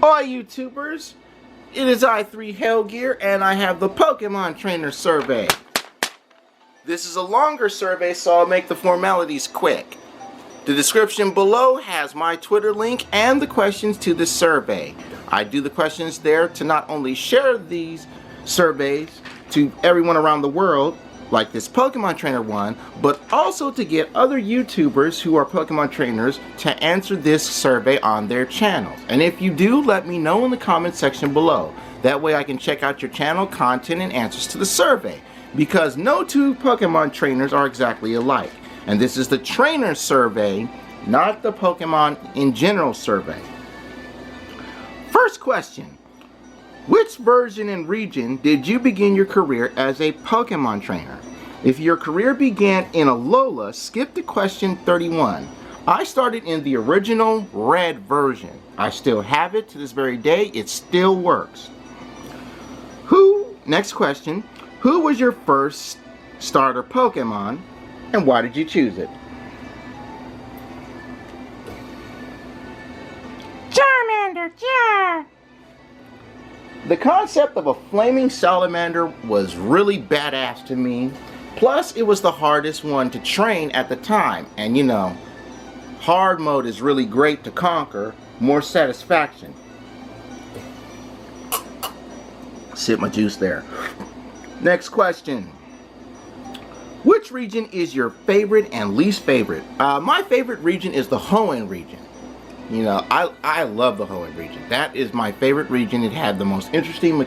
Hi YouTubers, it is I3 Hellgear and I have the Pokemon Trainer survey. This is a longer survey, so I'll make the formalities quick. The description below has my Twitter link and the questions to the survey. I do the questions there to not only share these surveys to everyone around the world, like this Pokemon Trainer one, but also to get other YouTubers who are Pokemon trainers to answer this survey on their channels. And if you do, let me know in the comment section below. That way I can check out your channel content and answers to the survey. Because no two Pokemon trainers are exactly alike. And this is the trainer survey, not the Pokemon in general survey. First question. Which version and region did you begin your career as a Pokemon trainer? If your career began in Alola, skip to question 31. I started in the original red version. I still have it to this very day. It still works. Next question. Who was your first starter Pokemon and why did you choose it? Charmander, yeah! The concept of a flaming salamander was really badass to me. Plus, it was the hardest one to train at the time. And you know, hard mode is really great to conquer. More satisfaction. Sip my juice there. Next question. Which region is your favorite and least favorite? My favorite region is the Hoenn region. You know, I love the Hoenn region. That is my favorite region. It had the most interesting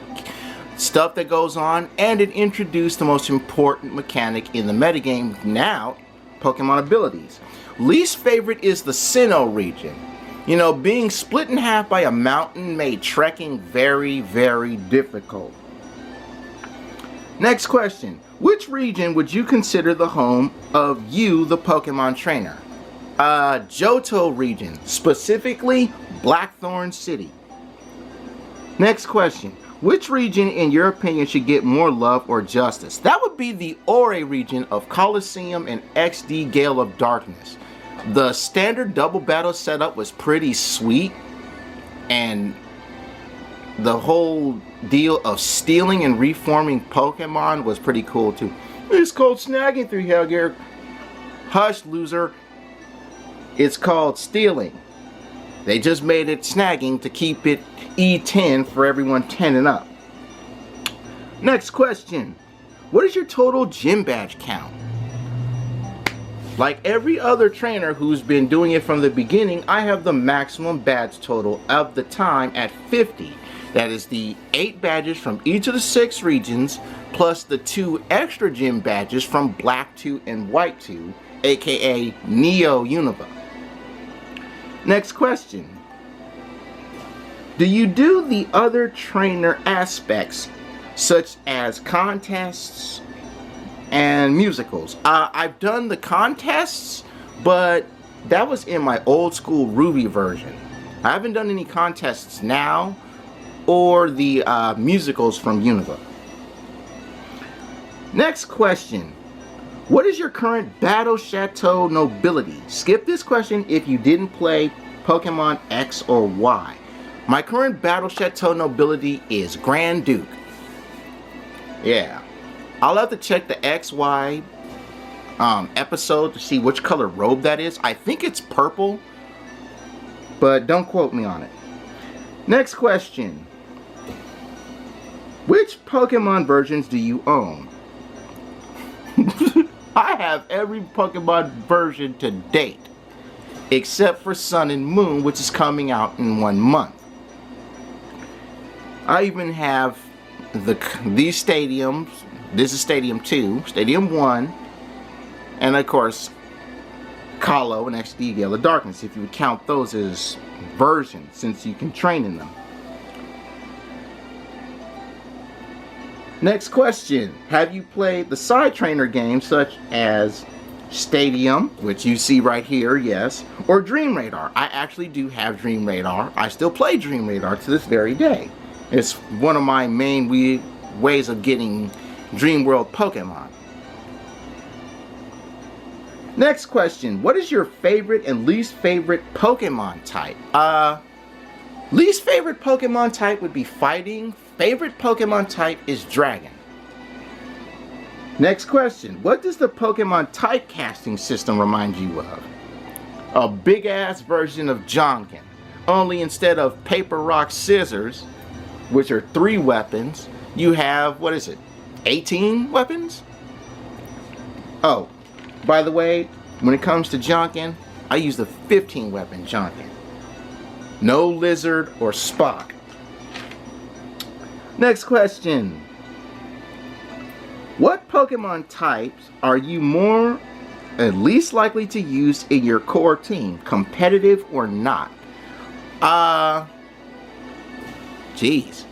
stuff that goes on, and it introduced the most important mechanic in the metagame now, Pokemon abilities. Least favorite is the Sinnoh region. You know, being split in half by a mountain made trekking very, very difficult. Next question. Which region would you consider the home of you, the Pokemon trainer? Johto region, specifically Blackthorn City. Next question. Which region, in your opinion, should get more love or justice? That would be the Ore region of Colosseum and XD Gale of Darkness. The standard double battle setup was pretty sweet, and the whole deal of stealing and reforming Pokemon was pretty cool too. It's called snagging through Hellgear. Hush, loser. It's called stealing. They just made it snagging to keep it E10 for everyone 10 and up. Next question. What is your total gym badge count? Like every other trainer who's been doing it from the beginning, I have the maximum badge total of the time at 50. That is the 8 badges from each of the 6 regions, plus the 2 extra gym badges from Black 2 and White 2, aka Neo Unova. Next question. Do you do the other trainer aspects, such as contests and musicals? I've done the contests, but that was in my old school Ruby version. I haven't done any contests now, or the musicals from Unova. Next question. What is your current Battle Chateau nobility? Skip this question if you didn't play Pokemon X or Y. My current Battle Chateau nobility is Grand Duke. Yeah. I'll have to check the XY episode to see which color robe that is. I think it's purple, but don't quote me on it. Next question. Which Pokemon versions do you own? I have every Pokemon version to date, except for Sun and Moon, which is coming out in 1 month. I even have these stadiums. This is Stadium 2, Stadium 1, and of course, Kalo and XD Gale of Darkness, if you would count those as versions, since you can train in them. Next question. Have you played the side trainer games such as Stadium, which you see right here, yes, or Dream Radar? I actually do have Dream Radar. I still play Dream Radar to this very day. It's one of my main ways of getting Dream World Pokemon. Next question. What is your favorite and least favorite Pokemon type? Least favorite Pokemon type would be fighting. Favorite Pokemon type is dragon. Next question. What does the Pokemon typecasting system remind you of? A big ass version of Jonkin. Only instead of paper, rock, scissors, which are 3 weapons, you have, what is it, 18 weapons? Oh, by the way, when it comes to Jonkin, I use the 15 weapon Jonkin. No Lizard or Spock. Next question. What Pokemon types are you more and least likely to use in your core team, competitive or not? Geez.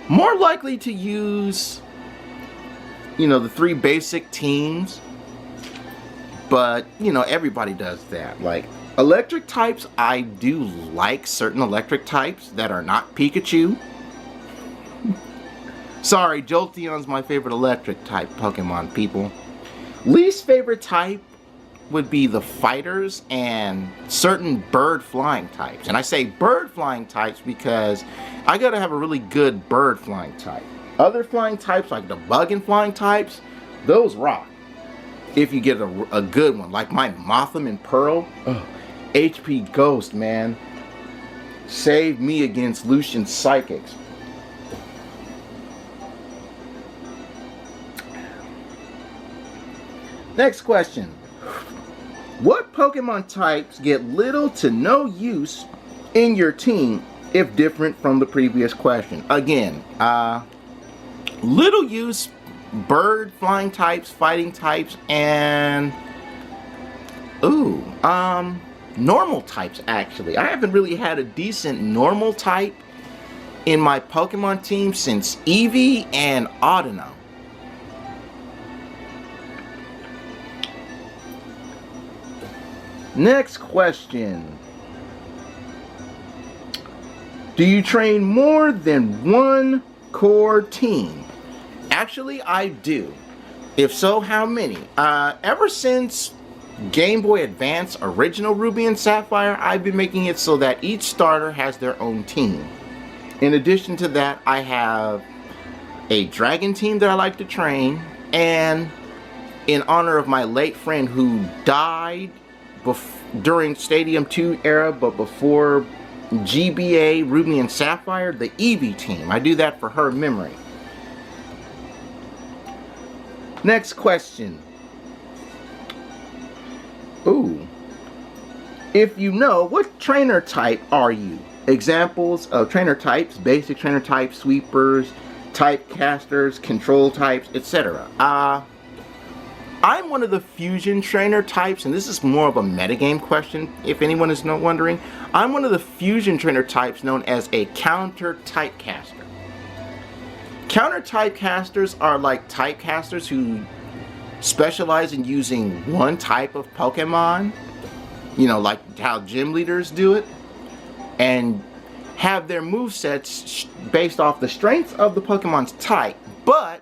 More likely to use, the 3 basic teams. But, everybody does that. Like, electric types, I do like certain electric types that are not Pikachu. Sorry, Jolteon's my favorite electric type Pokemon, people. Least favorite type would be the fighters and certain bird flying types. And I say bird flying types because I gotta have a really good bird flying type. Other flying types, like the bug and flying types, those rock. If you get a good one, like my Mothim and Pearl. HP Ghost, man. Save me against Lucian Psychics. Next question. What Pokemon types get little to no use in your team if different from the previous question? Again, little use, bird, flying types, fighting types, and normal types, actually. I haven't really had a decent normal type in my Pokemon team since Eevee and Audino. Next question. Do you train more than one core team? Actually, I do. If so, how many? Ever since Game Boy Advance Original Ruby and Sapphire, I've been making it so that each starter has their own team. In addition to that, I have a dragon team that I like to train, and in honor of my late friend who died during Stadium 2 era, but before GBA Ruby and Sapphire, the Eevee team. I do that for her memory. Next question. If you know, what trainer type are you? Examples of trainer types: basic trainer types, sweepers, typecasters, control types, etc. I'm one of the fusion trainer types, and this is more of a metagame question if anyone is not wondering. I'm one of the fusion trainer types known as a counter typecaster. Counter typecasters are like typecasters who specialize in using one type of Pokemon, like how gym leaders do it, and have their movesets based off the strength of the Pokemon's type, but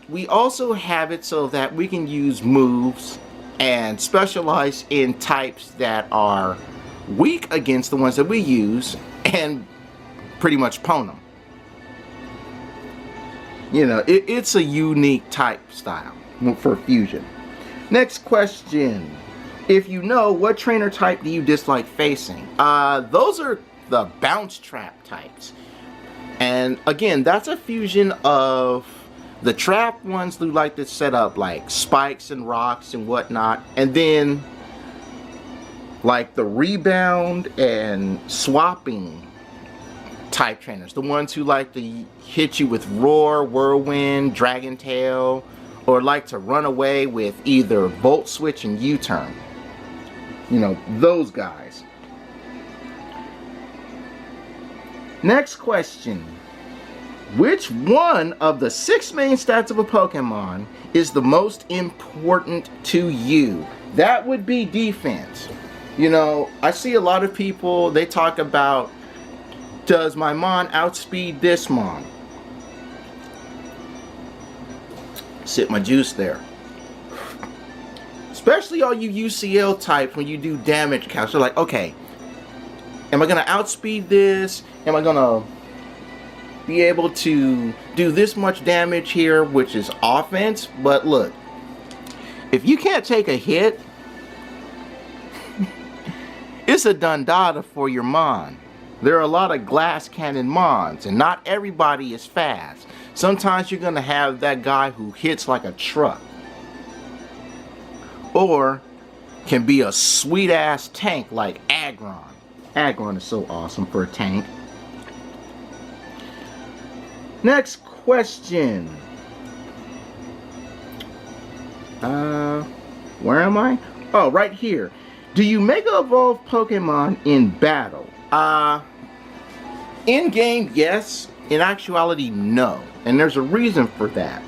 we also have it so that we can use moves and specialize in types that are weak against the ones that we use and pretty much pwn them. It's a unique type style for fusion. Next question. If you know, what trainer type do you dislike facing? Those are the bounce trap types. And again, that's a fusion of the trap ones who like to set up like spikes and rocks and whatnot, and then like the rebound and swapping type trainers, the ones who like to hit you with roar, whirlwind, dragon tail, or like to run away with either volt switch and U-turn. Those guys. Next question. Which one of the 6 main stats of a Pokemon is the most important to you? That would be defense. I see a lot of people, they talk about, does my Mon outspeed this Mon? Sip my juice there. Especially all you UCL types, when you do damage counts, they're like, okay, Am I going to outspeed this? Am I going to be able to do this much damage here, which is offense? But look, if you can't take a hit, it's a dundada for your Mon. There are a lot of glass cannon Mons, and not everybody is fast. Sometimes you're going to have that guy who hits like a truck, or can be a sweet ass tank like Aggron. Aggron is so awesome for a tank. Next question. Where am I? Oh, right here. Do you Mega Evolve Pokemon in battle? In game, yes. In actuality, no. And there's a reason for that,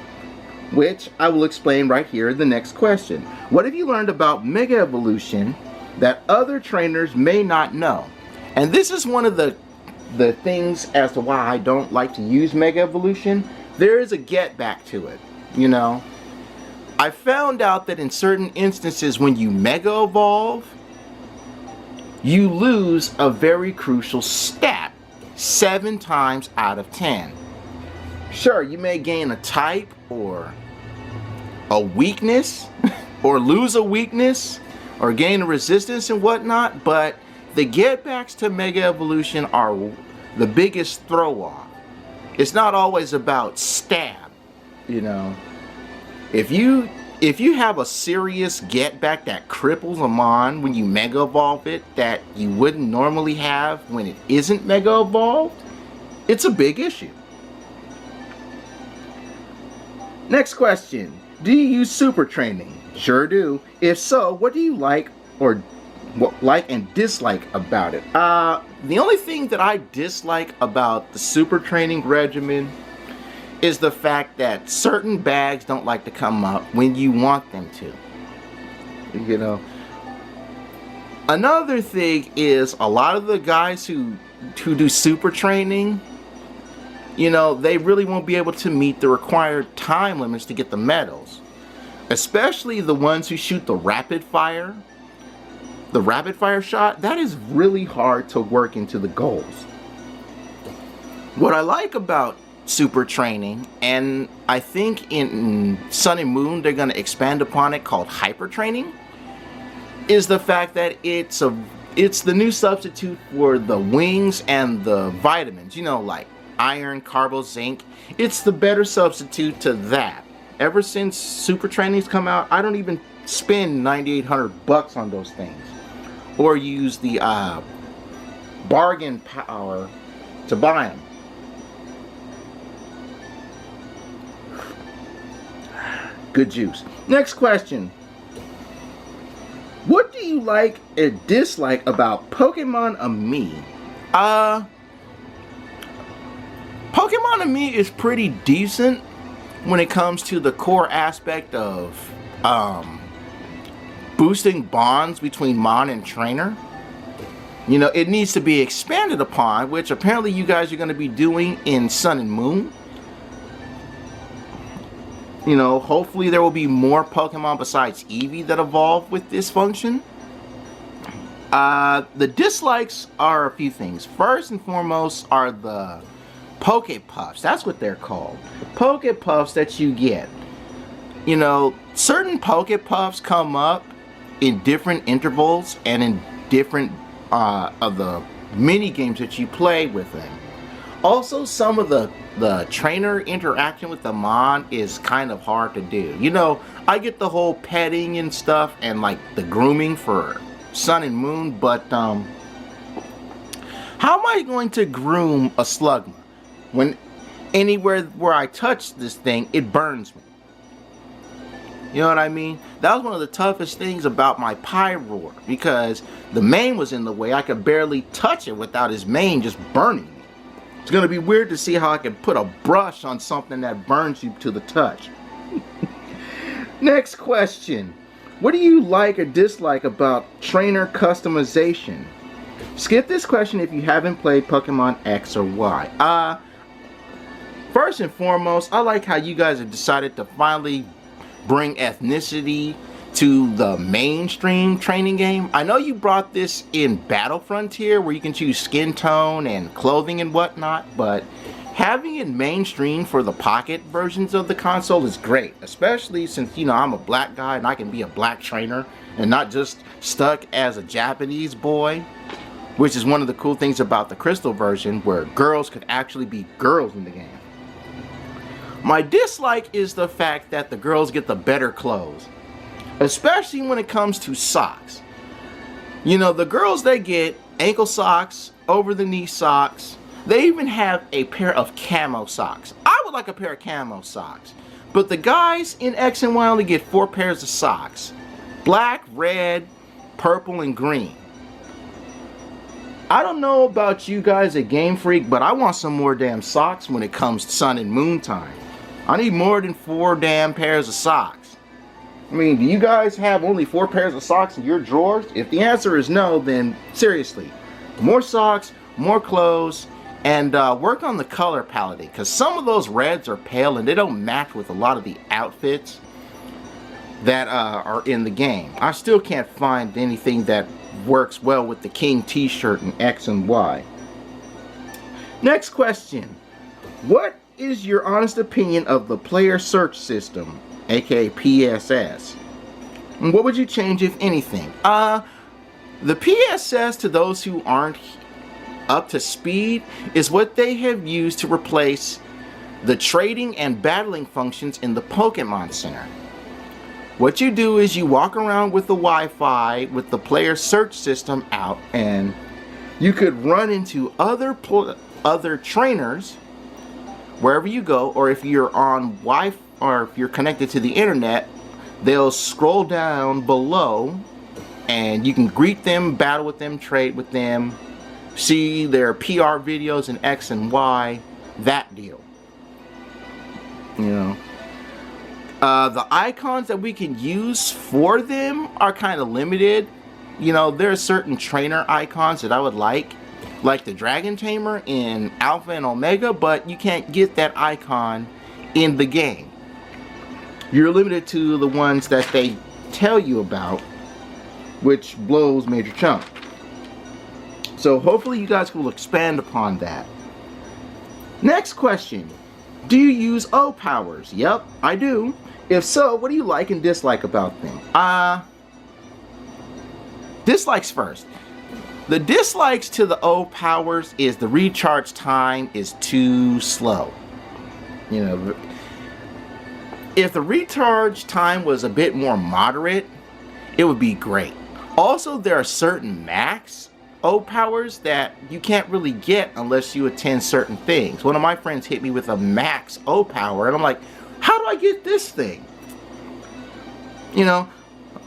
which I will explain right here in the next question. What have you learned about Mega Evolution that other trainers may not know? And this is one of the things as to why I don't like to use Mega Evolution. There is a get back to it, you know. I found out that in certain instances when you Mega Evolve, you lose a very crucial stat 7 times out of 10. Sure, you may gain a type or a weakness, or lose a weakness, or gain a resistance and whatnot, but the get-backs to Mega Evolution are the biggest throw-off. It's not always about stab, you know. If you have a serious get-back that cripples a Mon when you Mega Evolve it that you wouldn't normally have when it isn't Mega Evolved, it's a big issue. Next question. Do you use super training? Sure do. If so, what do you like and dislike about it? The only thing that I dislike about the super training regimen is the fact that certain bags don't like to come up when you want them to. You know. Another thing is a lot of the guys who do super training, you know, they really won't be able to meet the required time limits to get the medals. Especially the ones who shoot the rapid fire. The rapid fire shot, that is really hard to work into the goals. What I like about super training, and I think in Sun and Moon they're going to expand upon it, called hyper training, is the fact that it's the new substitute for the wings and the vitamins, you know, like iron, carbo, zinc. It's the better substitute to that. Ever since super training's come out, I don't even spend $9,800 on those things, or use the bargain power to buy them. Good juice. Next question. What do you like and dislike about Pokemon Ami? Pokemon Ami is pretty decent when it comes to the core aspect of boosting bonds between Mon and Trainer. You know, it needs to be expanded upon, which apparently you guys are going to be doing in Sun and Moon. You know, hopefully there will be more Pokemon besides Eevee that evolve with this function. The dislikes are a few things. First and foremost are the Pokepuffs. That's what they're called. Pokepuffs that you get. You know, certain Pokepuffs come up in different intervals and in different of the mini games that you play with them. Also, some of the trainer interaction with the Mon is kind of hard to do. You know, I get the whole petting and stuff and like the grooming for Sun and Moon, but how am I going to groom a Slugma when anywhere where I touch this thing, it burns me? You know what I mean? That was one of the toughest things about my Pyroar, because the mane was in the way. I could barely touch it without his mane just burning me. It's going to be weird to see how I can put a brush on something that burns you to the touch. Next question. What do you like or dislike about trainer customization? Skip this question if you haven't played Pokemon X or Y. First and foremost, I like how you guys have decided to finally bring ethnicity to the mainstream training game. I know you brought this in Battle Frontier where you can choose skin tone and clothing and whatnot, but having it mainstream for the pocket versions of the console is great, especially since, you know, I'm a black guy and I can be a black trainer and not just stuck as a Japanese boy, which is one of the cool things about the Crystal version where girls could actually be girls in the game. My dislike is the fact that the girls get the better clothes, especially when it comes to socks. You know, the girls, they get ankle socks, over the knee socks. They even have a pair of camo socks. I would like a pair of camo socks. But the guys in X and Y only get 4 pairs of socks. Black, red, purple, and green. I don't know about you guys at Game Freak, but I want some more damn socks when it comes to Sun and Moon time. I need more than 4 damn pairs of socks. I mean, do you guys have only 4 pairs of socks in your drawers? If the answer is no, then seriously, more socks, more clothes, and work on the color palette, because some of those reds are pale and they don't match with a lot of the outfits that are in the game. I still can't find anything that works well with the King t-shirt in X and Y. Next question. What is your honest opinion of the player search system, aka PSS? And what would you change if anything? The PSS, to those who aren't up to speed, is what they have used to replace the trading and battling functions in the Pokemon Center. What you do is you walk around with the Wi-Fi with the player search system out, and you could run into other trainers wherever you go, or if you're on Wi-Fi or if you're connected to the internet, they'll scroll down below and you can greet them, battle with them, trade with them, see their PR videos in X and Y, that deal. You know, the icons that we can use for them are kind of limited. You know, there are certain trainer icons that I would like the Dragon Tamer in Alpha and Omega, but you can't get that icon in the game. You're limited to the ones that they tell you about, which blows Major Chunk. So hopefully you guys will expand upon that. Next question. Do you use O powers? Yep, I do. If so, what do you like and dislike about them? Dislikes first. The dislikes to the O powers is the recharge time is too slow. You know, if the recharge time was a bit more moderate, it would be great. Also, there are certain max O powers that you can't really get unless you attend certain things. One of my friends hit me with a max O power, and I'm like, how do I get this thing? You know,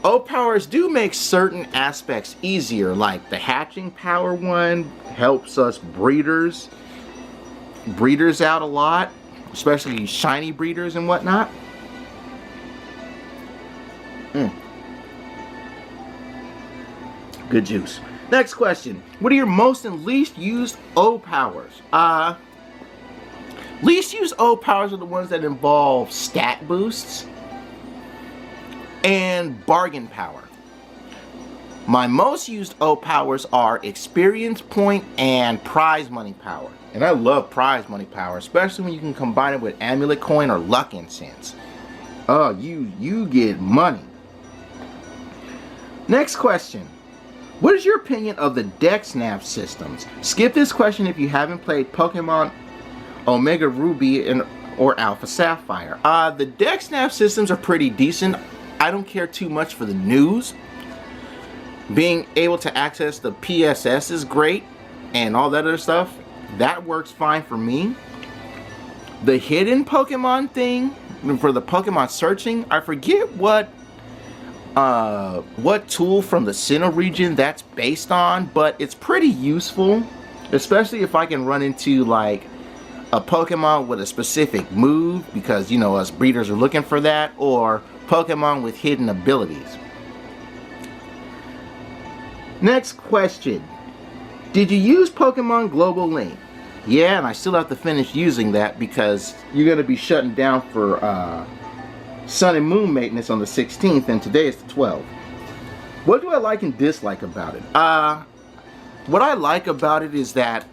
O powers do make certain aspects easier, like the hatching power one helps us breeders out a lot, especially shiny breeders and whatnot. Good juice. Next question. What are your most and least used O powers? Least used O powers are the ones that involve stat boosts and bargain power. My most used O powers are experience point and prize money power. And I love prize money power, especially when you can combine it with amulet coin or luck incense. Oh, you get money. Next question. What is your opinion of the deck snap systems? Skip this question if you haven't played Pokemon Omega Ruby or Alpha Sapphire. The deck snap systems are pretty decent. I don't care too much for the news. Being able to access the PSS is great, and all that other stuff, that works fine for me. The hidden Pokemon thing, for the Pokemon searching, I forget what tool from the Sinnoh region that's based on, but it's pretty useful, especially if I can run into like a Pokemon with a specific move, because you know us breeders are looking for that, or Pokemon with hidden abilities. Next question. Did you use Pokemon Global Link? Yeah, and I still have to finish using that because you're going to be shutting down for Sun and Moon maintenance on the 16th, and today is the 12th. What do I like and dislike about it? What I like about it is that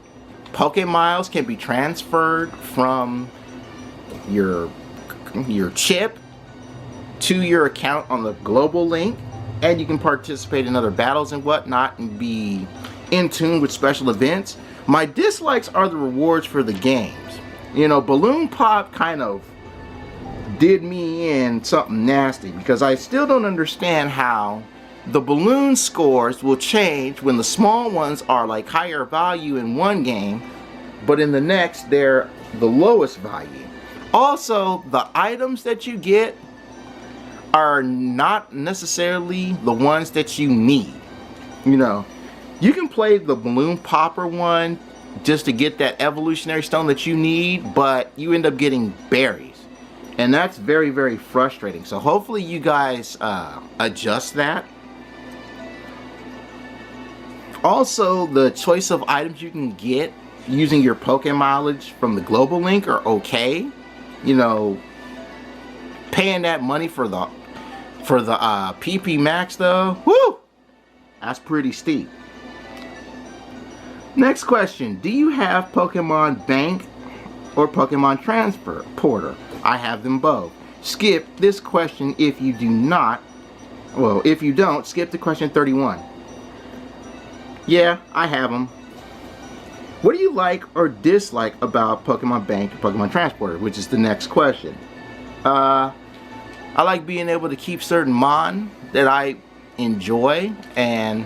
Pokemiles can be transferred from your chip to your account on the global link, and you can participate in other battles and whatnot and be in tune with special events. My dislikes are the rewards for the games. You know, Balloon Pop kind of did me in something nasty, because I still don't understand how the balloon scores will change when the small ones are like higher value in one game, but in the next they're the lowest value. Also, the items that you get are not necessarily the ones that you need. You know, you can play the balloon popper one just to get that evolutionary stone that you need, but you end up getting berries, and that's very, very frustrating. So hopefully you guys adjust that. Also, the choice of items you can get using your Poké mileage from the global link are okay. You know, paying that money for the PP Max though, whoo, that's pretty steep. Next question, do you have Pokemon Bank or Pokemon Transporter? I have them both. Skip this question if you do not. Well, if you don't, skip to question 31. Yeah, I have them. What do you like or dislike about Pokemon Bank and Pokemon Transporter, which is the next question? I like being able to keep certain mon that I enjoy, and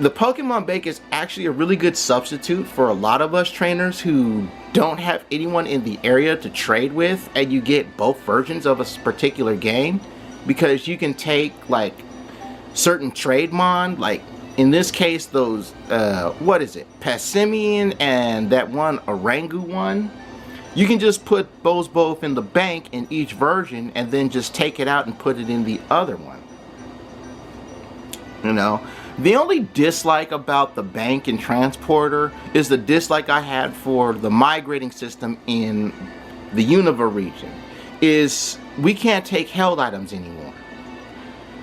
the Pokemon Bank is actually a really good substitute for a lot of us trainers who don't have anyone in the area to trade with, and you get both versions of a particular game, because you can take like certain trade mon, like in this case those what is it, Passimian and that one Orangu one. You can just put those both in the bank in each version and then just take it out and put it in the other one. You know, the only dislike about the bank and transporter is the dislike I had for the migrating system in the Unova region, is we can't take held items anymore.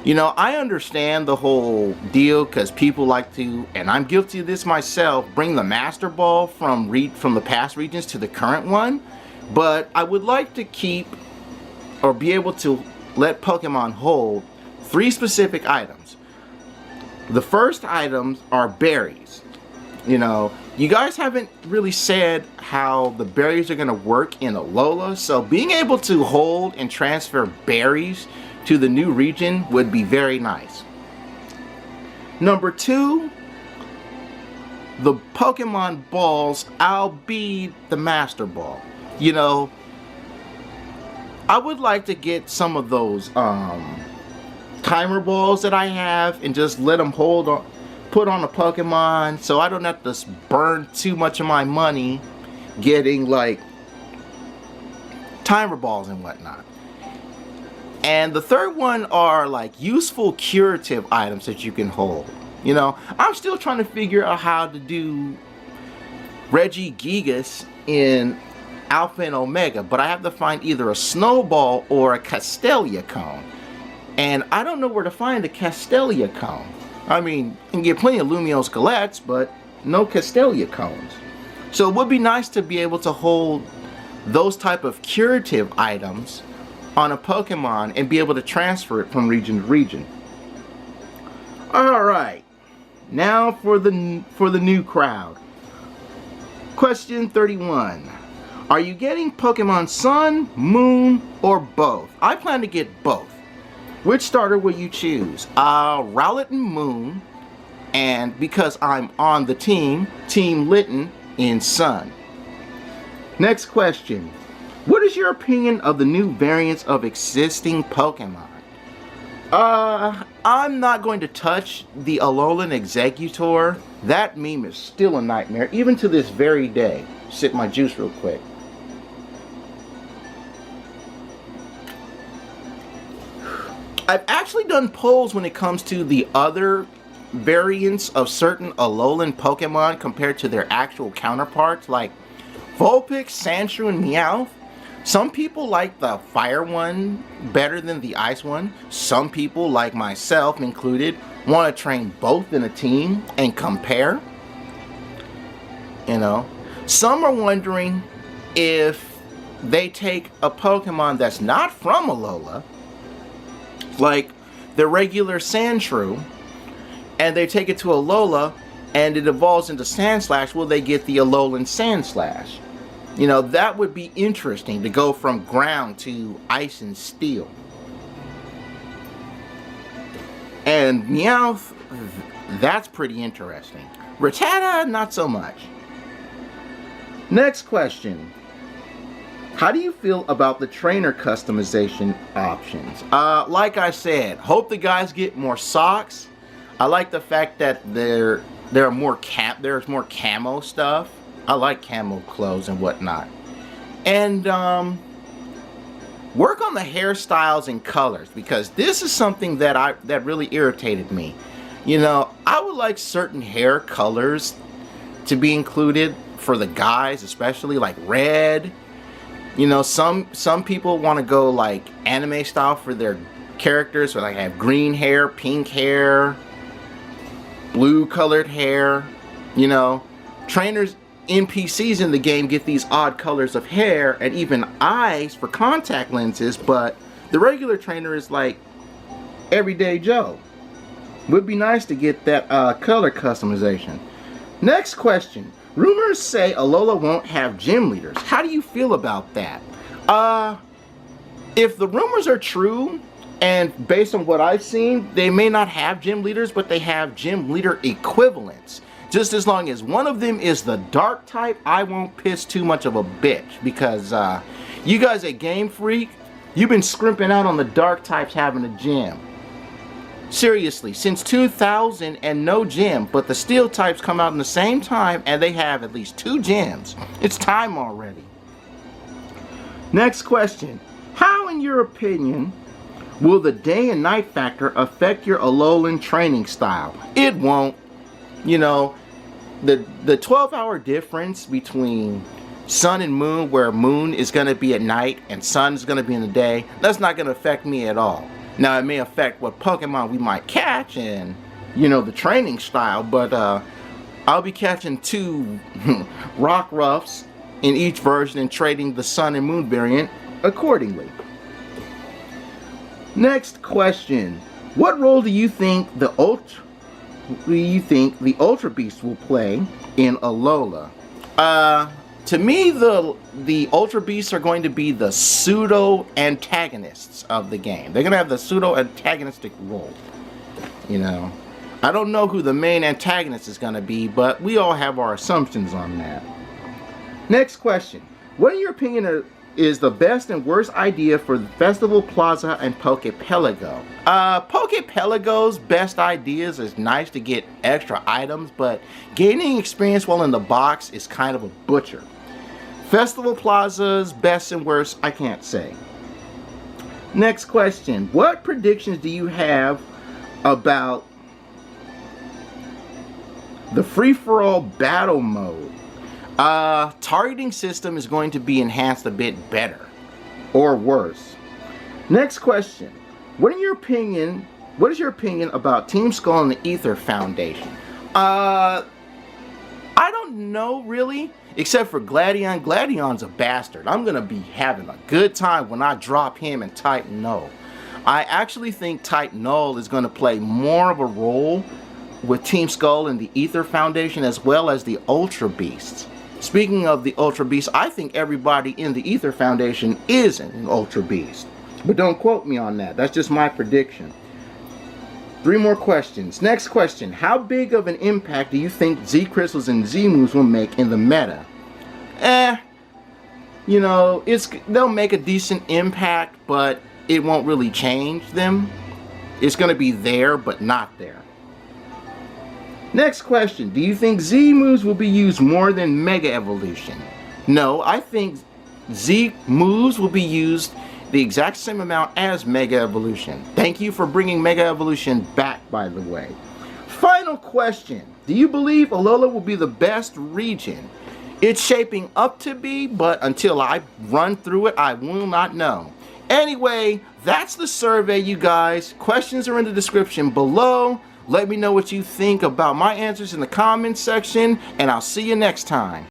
You know, I understand the whole deal because people like to, and I'm guilty of this myself, bring the Master Ball from the past regions to the current one, but I would like to keep or be able to let Pokemon hold 3 specific items. The first items are berries. You know, you guys haven't really said how the berries are going to work in Alola, so being able to hold and transfer berries to the new region would be very nice. Number 2, the Pokemon balls, albeit the Master Ball. You know, I would like to get some of those timer balls that I have and just let them hold on, put on a Pokemon, so I don't have to burn too much of my money getting like timer balls and whatnot. And the third one are like useful curative items that you can hold. You know, I'm still trying to figure out how to do Regigigas in Alpha and Omega, but I have to find either a Snowball or a Castelia Cone. And I don't know where to find the Castelia Cone. I mean, you can get plenty of Lumiose Galettes, but no Castelia Cones. So it would be nice to be able to hold those type of curative items on a Pokemon and be able to transfer it from region to region. Alright, now for the new crowd. Question 31. Are you getting Pokemon Sun, Moon, or both? I plan to get both. Which starter will you choose? Rowlet and Moon, and because I'm on the team, Team Litten in Sun. Next question. What is your opinion of the new variants of existing Pokemon? I'm not going to touch the Alolan Executor. That meme is still a nightmare, even to this very day. Sip my juice real quick. I've actually done polls when it comes to the other variants of certain Alolan Pokemon compared to their actual counterparts, like Vulpix, Sandshrew, and Meowth. Some people like the fire one better than the ice one. Some people, like myself included, want to train both in a team and compare. You know, some are wondering if they take a Pokemon that's not from Alola, like the regular Sandshrew, and they take it to Alola and it evolves into Sandslash, will they get the Alolan Sandslash? You know, that would be interesting to go from ground to ice and steel. And Meowth, that's pretty interesting. Rattata, not so much. Next question. How do you feel about the trainer customization options? Like I said, hope the guys get more socks. I like the fact that there's more camo stuff. I like camo clothes and whatnot. And work on the hairstyles and colors, because this is something that really irritated me. You know, I would like certain hair colors to be included for the guys, especially like red. You know, some people want to go like anime style for their characters, so like have green hair, pink hair, blue colored hair. You know, trainers, NPCs in the game get these odd colors of hair and even eyes for contact lenses, but the regular trainer is like everyday Joe. Would be nice to get that color customization. Next question. Rumors say Alola won't have gym leaders. How do you feel about that? If the rumors are true, and based on what I've seen, they may not have gym leaders, but they have gym leader equivalents. Just as long as one of them is the dark type, I won't piss too much of a bitch, because you guys at Game Freak, you've been scrimping out on the dark types having a gym. Seriously, since 2000 and no gym, but the steel types come out in the same time and they have at least 2 gyms. It's time already. Next question. How, in your opinion, will the day and night factor affect your Alolan training style? It won't. You know, the 12-hour difference between sun and moon, where moon is going to be at night and sun is going to be in the day, that's not going to affect me at all. Now, it may affect what Pokemon we might catch and, you know, the training style, but I'll be catching 2 Rockruffs in each version and trading the sun and moon variant accordingly. Next question. What role do you think the Ultra Beast will play in Alola? To me, the Ultra Beasts are going to be the pseudo-antagonists of the game. They're going to have the pseudo-antagonistic role. You know, I don't know who the main antagonist is going to be, but we all have our assumptions on that. Next question. What, in your opinion, is the best and worst idea for the Festival Plaza and Poképelago? Poképelago's best ideas is nice to get extra items, but gaining experience while in the box is kind of a butcher. Festival Plaza's best and worst, I can't say. Next question. What predictions do you have about the free-for-all battle mode? Targeting system is going to be enhanced a bit better, or worse. Next question. What is your opinion about Team Skull and the Ether Foundation? I don't know really, except for Gladion. Gladion's a bastard. I'm gonna be having a good time when I drop him and Type Null. I actually think Type Null is gonna play more of a role with Team Skull and the Ether Foundation, as well as the Ultra Beasts. Speaking of the Ultra Beasts, I think everybody in the Ether Foundation is an Ultra Beast. But don't quote me on that. That's just my prediction. 3 more questions. Next question. How big of an impact do you think Z Crystals and Z Moves will make in the meta? You know, they'll make a decent impact, but it won't really change them. It's going to be there, but not there. Next question. Do you think Z moves will be used more than Mega Evolution? No, I think Z moves will be used the exact same amount as Mega Evolution. Thank you for bringing Mega Evolution back, by the way. Final question. Do you believe Alola will be the best region It's shaping up to be, but until I run through it, I will not know. Anyway, that's the survey, you guys. Questions are in the description below. Let me know what you think about my answers in the comments section, and I'll see you next time.